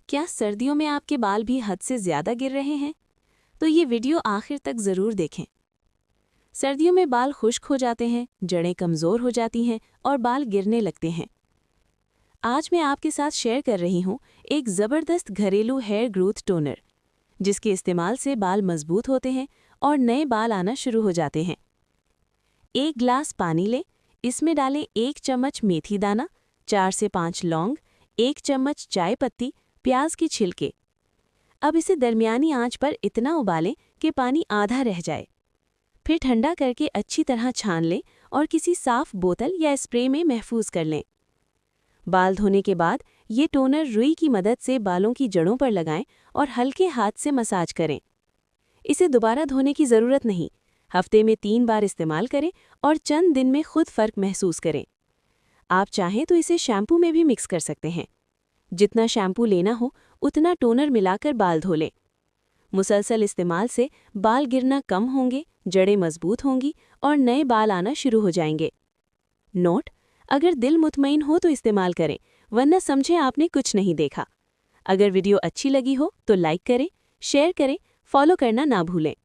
क्या सर्दियों में आपके बाल भी हद से ज़्यादा गिर रहे हैं? तो ये वीडियो आखिर तक ज़रूर देखें। सर्दियों में बाल खुश्क हो जाते हैं, जड़ें कमज़ोर हो जाती हैं और बाल गिरने लगते हैं। आज मैं आपके साथ शेयर कर रही हूँ एक ज़बरदस्त घरेलू हेयर ग्रोथ टोनर, जिसके इस्तेमाल से बाल मजबूत होते हैं और नए बाल आना शुरू हो जाते हैं। एक गिलास पानी लें, इसमें डालें 1 चम्मच मेथी दाना, 4 से 5 लौंग, 1 चम्मच चाय पत्ती, प्याज के छिलके। अब इसे दरमियानी आंच पर इतना उबालें कि पानी आधा रह जाए। फिर ठंडा करके अच्छी तरह छान लें और किसी साफ बोतल या स्प्रे में महफूज कर लें। बाल धोने के बाद ये टोनर रुई की मदद से बालों की जड़ों पर लगाएं और हल्के हाथ से मसाज करें। इसे दोबारा धोने की ज़रूरत नहीं, हफ्ते में 3 बार इस्तेमाल करें और चंद दिन में खुद फ़र्क महसूस करें। आप चाहें तो इसे शैम्पू में भी मिक्स कर सकते हैं। जितना शैम्पू लेना हो उतना टोनर मिलाकर बाल धो लें। मुसलसल इस्तेमाल से बाल गिरना कम होंगे, जड़ें मजबूत होंगी और नए बाल आना शुरू हो जाएंगे। नोट: अगर दिल मुतमईन हो तो इस्तेमाल करें, वरना समझें आपने कुछ नहीं देखा। अगर वीडियो अच्छी लगी हो तो लाइक करें, शेयर करें, फॉलो करना ना भूलें।